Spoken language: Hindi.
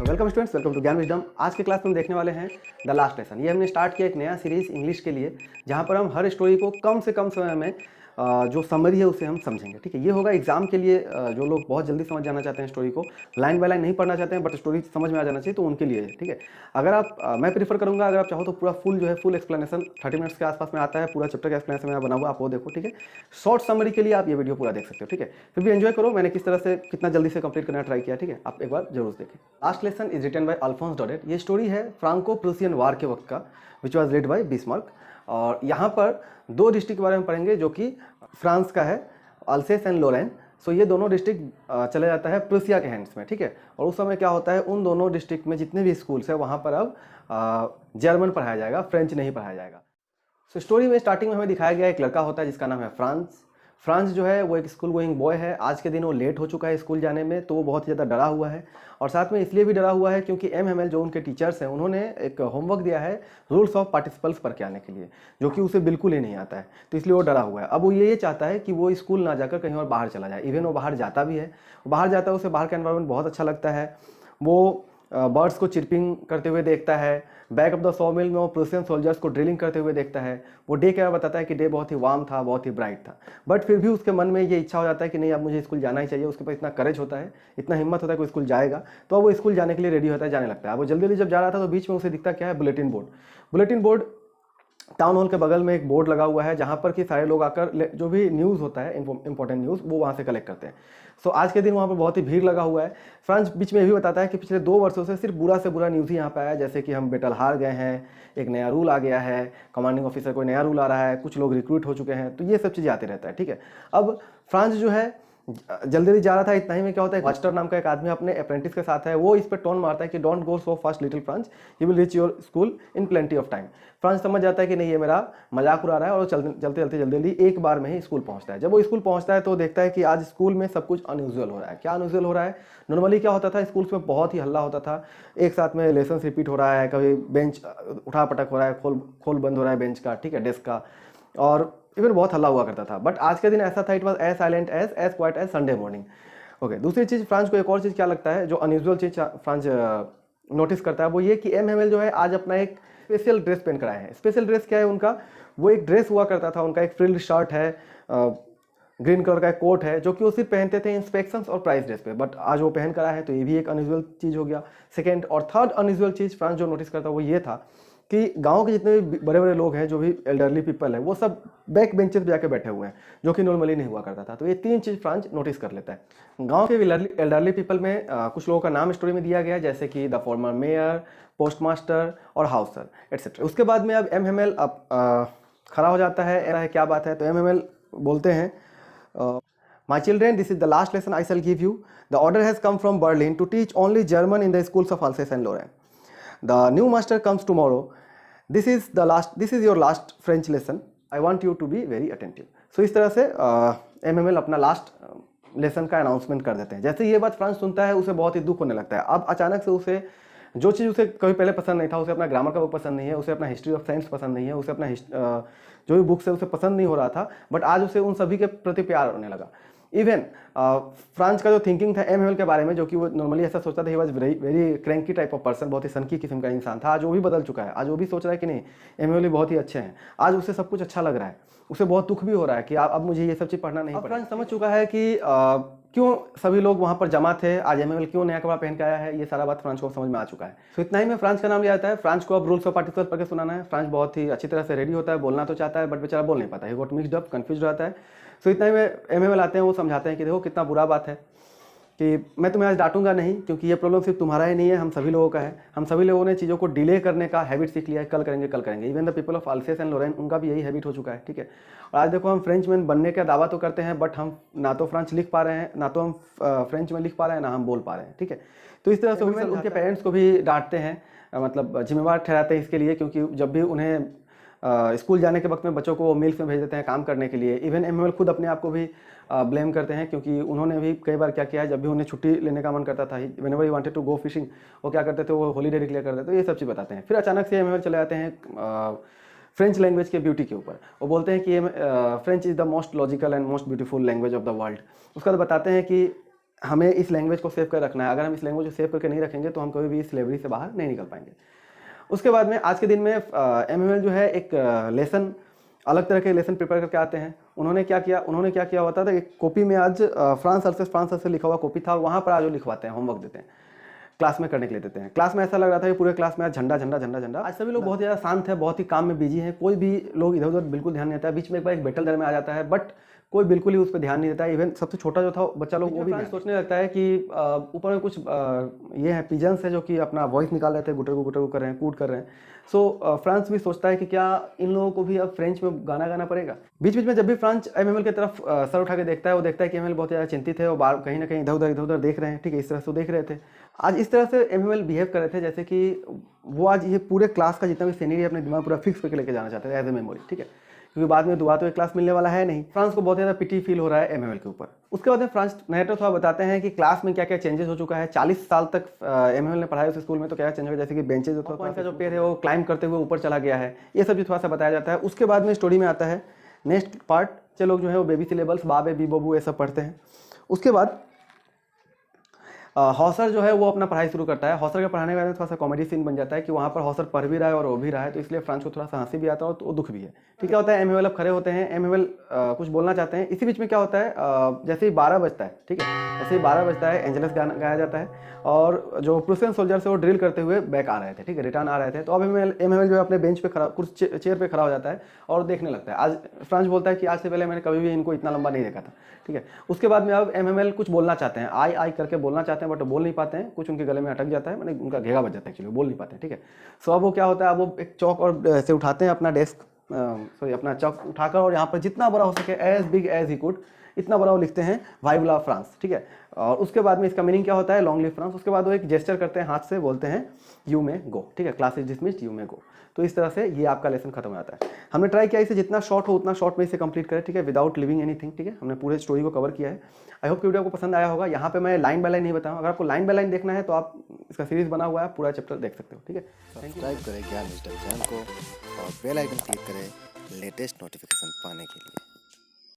वेलकम स्टूडेंट्स, वेलकम टू ज्ञान विजडम। आज के क्लास में हम देखने वाले हैं द लास्ट लेसन। ये हमने स्टार्ट किया एक नया सीरीज इंग्लिश के लिए, जहां पर हम हर स्टोरी को कम से कम समय में जो समरी है उसे हम समझेंगे। ठीक है, ये होगा एग्जाम के लिए। जो लोग बहुत जल्दी समझ जाना चाहते हैं, स्टोरी को लाइन बाय लाइन नहीं पढ़ना चाहते हैं बट स्टोरी समझ में आ जाना चाहिए, तो उनके लिए। ठीक है, अगर आप मैं प्रीफर करूंगा, अगर आप चाहो तो पूरा फुल जो है फुल एक्सप्लेनेशन 30 मिनट्स के आसपास में आता है, पूरा चैप्टर का एक्सप्लेनेशन मैं बनाऊंगा, आप वो देखो। ठीक है, शॉर्ट समरी के लिए आप ये वीडियो पूरा देख सकते हो। ठीक है, फिर भी एंजॉय करो, मैंने किस तरह से कितना जल्दी से कंप्लीट करना ट्राई किया। ठीक है, आप एक बार जरूर देखें। Last lesson is written by Alphonse Daudet. ये स्टोरी है फ्रांको प्रूसियन वार के वक्त का, which was led by Bismarck. और यहाँ पर दो डिस्ट्रिक्ट के बारे में पढ़ेंगे जो कि फ्रांस का है, अल्सेस एंड लोरेन। सो ये दोनों डिस्ट्रिक्ट चले जाता है प्रूसिया के हैंड्स में। ठीक है, और उस समय क्या होता है, उन दोनों डिस्ट्रिक्ट में जितने भी स्कूल्स है वहाँ पर अब जर्मन पढ़ाया जाएगा, फ्रेंच नहीं पढ़ाया जाएगा। सो स्टोरी में स्टार्टिंग में हमें दिखाया गया एक लड़का होता है जिसका नाम है फ्रांस। फ्रांस जो है वो एक स्कूल गोइंग बॉय है। आज के दिन वो लेट हो चुका है स्कूल जाने में, तो वो बहुत ही ज़्यादा डरा हुआ है। और साथ में इसलिए भी डरा हुआ है क्योंकि एमएमएल जो उनके टीचर्स हैं, उन्होंने एक होमवर्क दिया है रूल्स ऑफ पार्टिसिपल्स पढ़ के आने के लिए, जो कि उसे बिल्कुल ही नहीं आता है। तो इसलिए वो डरा हुआ है। अब वो ये चाहता है कि वो स्कूल ना जाकर कहीं और बाहर चला जाए। इवन वो बाहर जाता भी है, बाहर जाता है, उसे बाहर का एनवायरनमेंट बहुत अच्छा लगता है। वो बर्ड्स को चिरपिंग करते हुए देखता है। बैक ऑफ द सॉ मिल में वो प्रूसियन सोल्जर्स को ड्रिलिंग करते हुए देखता है। वो डे क्या बताता है कि डे बहुत ही वार्म था, बहुत ही ब्राइट था। बट फिर भी उसके मन में ये इच्छा हो जाता है कि नहीं, अब मुझे स्कूल जाना ही चाहिए। उसके पास इतना करेज होता है, इतना हिम्मत होता है कि स्कूल जाएगा। तो अब वो स्कूल जाने के लिए रेडी होता है, जाने लगता है। वो जल्दी जल्दी जब जा रहा था तो बीच में उसे दिखता क्या है, bulletin board. Bulletin board, town hall के बगल में एक बोर्ड लगा हुआ है जहाँ पर कि सारे लोग आकर जो भी न्यूज़ होता है, इंपॉर्टेंट न्यूज़, वो वहाँ से कलेक्ट करते हैं। सो आज के दिन वहाँ पर बहुत ही भीड़ लगा हुआ है। फ्रांस बीच में ये भी बताता है कि पिछले 2 वर्षों से सिर्फ बुरा से बुरा न्यूज़ ही यहाँ पे आया, जैसे कि हम बेटल हार गए हैं, एक नया रूल आ गया है, कमांडिंग ऑफिसर कोई नया रूल आ रहा है, कुछ लोग रिक्रूट हो चुके हैं, तो ये सब चीज़ें आते रहता है। ठीक है, अब फ्रांस जो है जल्दी जल्दी जा रहा था। इतना ही में क्या होता है, मास्टर नाम का एक आदमी अपने अप्रेंटिस के साथ है, वो इस पर टोन मारता है कि don't go so fast little France, you will reach your school in plenty of time. France समझ जाता है कि नहीं, ये मेरा मजाक उड़ा रहा है, और चलते चलते जल्दी एक बार में ही स्कूल पहुंचता है। जब वो स्कूल पहुंचता है तो देखता है कि आज स्कूल में सब कुछ अनयूजुअल हो रहा है। क्या अनयूजुअल हो रहा है? नॉर्मली क्या होता था, स्कूल्स में बहुत ही हल्ला होता था, एक साथ में लेसन रिपीट हो रहा है, कभी बेंच उठा पटक हो रहा है, खोल बंद हो रहा है बेंच का, ठीक है, डेस्क का, और इवन बहुत हल्ला हुआ करता था। बट आज के दिन ऐसा था, it was as silent as quiet as Sunday morning. Okay, दूसरी चीज़ फ्रांस को एक और चीज़ क्या लगता है, जो अनयूजुअल चीज़ फ्रांस नोटिस करता है, वो ये कि एमएमएल जो है आज अपना एक स्पेशल ड्रेस पहन कर आए हैं। स्पेशल ड्रेस क्या है उनका? वो एक ड्रेस हुआ करता था उनका, एक फ्रिल्ड शर्ट है, ग्रीन कलर का एक कोट है, जो कि वो सिर्फ पहनते थे इंस्पेक्शंस और प्राइस ड्रेस पे, बट आज वो पहन कर आए हैं, तो ये भी एक अनयूजुअल चीज़ हो गया। सेकेंड और थर्ड अनयूजुअल चीज़ फ्रांस जो नोटिस करता है वो ये था कि गांव के जितने भी बड़े बड़े लोग हैं, जो भी एल्डरली पीपल है, वो सब बैक बेंचेस पे जाके बैठे हुए हैं, जो कि नॉर्मली नहीं हुआ करता था। तो ये 3 चीज़ फ्रांस नोटिस कर लेता है। गांव के एल्डरली पीपल में कुछ लोगों का नाम स्टोरी में दिया गया है, जैसे कि द फॉर्मर मेयर, पोस्टमास्टर और हाउसर एटसेट्रा। उसके बाद में अब एमएमएल खड़ा हो जाता है, क्या बात है, तो एमएमएल बोलते हैं, My children, this is the last lesson I shall give you. The order has come from Berlin to teach only German in the schools of Alsace and Lorraine. The new master comes tomorrow. This is your last French lesson. I want you to be very attentive. So इस तरह से एमएमएल अपना लास्ट लेसन का अनाउंसमेंट कर देते हैं। जैसे ये बात फ्रांस सुनता है, उसे बहुत ही दुख होने लगता है। अब अचानक से उसे जो चीज़ उसे कभी पहले पसंद नहीं था, उसे अपना ग्रामर का बुक पसंद नहीं है, उसे अपना हिस्ट्री ऑफ साइंस पसंद नहीं है, उसे अपना जो भी बुक्स है उसे पसंद नहीं हो रहा था, बट आज उसे उन सभी के प्रति प्यार होने लगा। इवन फ्रांस का जो थिंकिंग था एमएमएल के बारे में, जो कि वो नॉर्मली ऐसा सोचता था, he was very cranky type of person, बहुत ही सनकी किस्म का इंसान था, आज वो भी बदल चुका है। आज वो भी सोच रहा है कि नहीं, एमएमएल बहुत ही अच्छे हैं। आज उसे सब कुछ अच्छा लग रहा है, उसे बहुत दुख भी हो रहा है कि अब मुझे ये सब चीज़ पढ़ना नहीं पड़ेगा। फ्रांस समझ चुका है कि क्यों सभी लोग वहाँ पर जमा थे, आज एमएमएल क्यों नया कपड़ा पहन के आया है, ये सारा बात फ्रांस को समझ में आ चुका है। तो इतना ही में फ्रांस का नाम लिया जाता है। फ्रांस को अब रूल्स ऑफ पार्टिसिपल पढ़ के सुनाना है। फ्रांस बहुत ही अच्छी तरह से रेडी होता है, बोलना तो चाहता है, बट बेचारा बोल नहीं पाता है, गॉट मिक्स्ड अप, कंफ्यूज रहता है। सो इतना ही में एमएमएल आते हैं, वो समझाते हैं कि देखो कितना बुरा बात है कि मैं तुम्हें आज डांटूंगा नहीं, क्योंकि ये प्रॉब्लम सिर्फ तुम्हारा ही नहीं है, हम सभी लोगों का है। हम सभी लोगों ने चीज़ों को डिले करने का हैबिट सीख लिया है, कल करेंगे कल करेंगे। Even the people of Alsace and Lorraine, उनका भी यही हैबिट हो चुका है। ठीक है, और आज देखो हम फ्रेंच में बनने का दावा तो करते हैं, बट हम ना तो फ्रेंच लिख पा रहे हैं, ना तो हम फ्रेंच में लिख पा रहे हैं, ना हम बोल पा रहे हैं। ठीक है, तो इस तरह से उनके पेरेंट्स को भी डांटते हैं, मतलब जिम्मेवार ठहराते हैं इसके लिए, क्योंकि जब भी उन्हें स्कूल जाने के वक्त में बच्चों को मिल्स में भेज देते हैं काम करने के लिए। इवन एमएमएल खुद अपने आप को भी ब्लेम करते हैं, क्योंकि उन्होंने भी कई बार क्या किया है, जब भी उन्हें छुट्टी लेने का मन करता था, whenever he wanted to go fishing, वो क्या करते थे, वो हॉलीडे डिक्लेयर कर देते, तो ये सब चीज़ बताते हैं। फिर अचानक से एमएमएल चले जाते हैं फ्रेंच लैंग्वेज के ब्यूटी के ऊपर। वो बोलते हैं कि French is the most logical and most beautiful language of the world. उसके बाद बताते हैं कि हमें इस लैंग्वेज को सेव कर रखना है। अगर हम इस लैंग्वेज को सेव करके नहीं रखेंगे तो हम कभी भी स्लेवरी से बाहर नहीं निकल पाएंगे। उसके बाद में आज के दिन में एमएमएल जो है एक लेसन, अलग तरह के लेसन प्रिपेयर करके आते हैं। उन्होंने क्या किया होता था, एक कॉपी में आज फ्रांस से लिखा हुआ कॉपी था, वहाँ पर आज वो लिखवाते हैं, होमवर्क देते हैं, क्लास में करने के लिए देते हैं। क्लास में ऐसा लग रहा था कि पूरे क्लास में आज झंडा झंडा झंडा झंडा। आज सभी लोग बहुत ज़्यादा शांत है, बहुत ही काम में बिजी हैं, कोई भी लोग इधर उधर बिल्कुल ध्यान नहीं देता है। बीच में एक बार एक बैटल दर में आ जाता है, बट कोई बिल्कुल ही उस पर ध्यान नहीं देता है। इवन सबसे छोटा जो था बच्चा लोग वो भी सोचने लगता है कि ऊपर में कुछ ये है पिजन्स है जो कि अपना वॉइस निकाल रहे थे, गुटर कर रहे हैं, कूट कर रहे हैं। सो फ्रांस भी सोचता है कि क्या इन लोगों को भी अब फ्रेंच में गाना गाना पड़ेगा। बीच बीच में जब भी फ्रांस एमएमएल की तरफ सर उठा के देखता है, वो देखता है कि एमएमएल बहुत ज़्यादा चिंतित है, वो बार कहीं ना कहीं इधर उधर देख रहे हैं, ठीक है, इस तरह से वो देख रहे थे। आज इस तरह से एमएमएल बिहेव कर रहे थे जैसे कि वो आज ये पूरे क्लास का जितना भी सीनरी अपने दिमाग पूरा फिक्स करके लेके जाना चाहते थे एज ए मेमोरी, ठीक है, क्योंकि बाद में दोबारा तो एक क्लास मिलने वाला है नहीं। फ्रांस को बहुत ज़्यादा पिटी फील हो रहा है एमएमएल के ऊपर। उसके बाद में फ्रांस नरेटर थोड़ा बताते हैं कि क्लास में क्या क्या चेंजेस हो चुका है। 40 साल तक एमएमएल ने पढ़ाया उस स्कूल में, तो क्या चेंज हुआ, जैसे कि बेंचेज जो पॉइंट का जो पेड़ है वो क्लाइंब करते हुए ऊपर चला गया है, ये सब भी थोड़ा सा बताया जाता है। उसके बाद में स्टोरी में आता है नेक्स्ट पार्ट से लोग जो है वो बेबी सिलेबल्स, बाबे बी बबू ये सब पढ़ते हैं। उसके बाद हौसर जो है वो अपना पढ़ाई शुरू करता है। हौसर के पढ़ाने के बाद थोड़ा सा कॉमेडी सीन बन जाता है कि वहाँ पर हौसर पढ़ भी रहा है और वो भी रहा है, तो इसलिए फ्रांस को थोड़ा सा हंसी भी आता है और तो दुख भी है। ठीक है, होता है एमएमएल अब खड़े होते हैं, एमएमएल कुछ बोलना चाहते हैं। इसी बीच में क्या होता है, जैसे ही 12 बजता है, ठीक है, जैसे ही 12 बजता है एंजेलस गाना गाया जाता है और जो प्रूसियन सोल्जर से वो ड्रिल करते हुए बैक आ रहे थे, ठीक है, रिटर्न आ रहे थे। तो अब एमएमएल जो है अपने बेंच पे खड़ा, कुछ चेयर पे खड़ा हो जाता है और देखने लगता है। आज फ्रांस बोलता है कि आज से पहले मैंने कभी भी इनको इतना लंबा नहीं देखा था, ठीक है। उसके बाद में अब एमएमएल कुछ बोलना चाहते हैं, आई आई करके बोलना चाहते हैं, बट बोल नहीं पाते हैं, कुछ उनके गले में अटक जाता है, मैंने उनका घेगा बच जाता है, एक्चुअली बोल नहीं पाते हैं, ठीक है। सो अब वो क्या होता है, अब वो एक चौक और से उठाते हैं अपना डेस्क, सॉरी अपना चौक उठाकर, और यहाँ पर जितना बड़ा हो सके as big as he could, इतना बड़ा वो लिखते हैं वाइव ला फ्रांस, ठीक है। और उसके बाद में इसका मीनिंग क्या होता है, लॉन्ग लिव फ्रांस। उसके बाद वो एक जेस्चर करते हैं हाथ से, बोलते हैं यू मे गो, ठीक है, class is dismissed, you may go. तो इस तरह से ये आपका लेसन खत्म हो जाता है। हमने ट्राई किया इसे जितना शॉर्ट हो उतना शॉर्ट में इसे कंप्लीट करें, ठीक है, विदाउट लिविंग एनीथिंग, ठीक है। हमने पूरे स्टोरी को कवर किया है। आई होप कि वीडियो को पसंद आया होगा। यहाँ पे मैं लाइन बाय लाइन नहीं बताऊँ, अगर आपको लाइन बाय लाइन देखना है तो आप इसका सीरीज बना हुआ है, पूरा चैप्टर देख सकते हो, ठीक है। सब्सक्राइब करें ज्ञान डिजिटल चैनल को और बेल आइकन क्लिक करें लेटेस्ट नोटिफिकेशन पाने के लिए।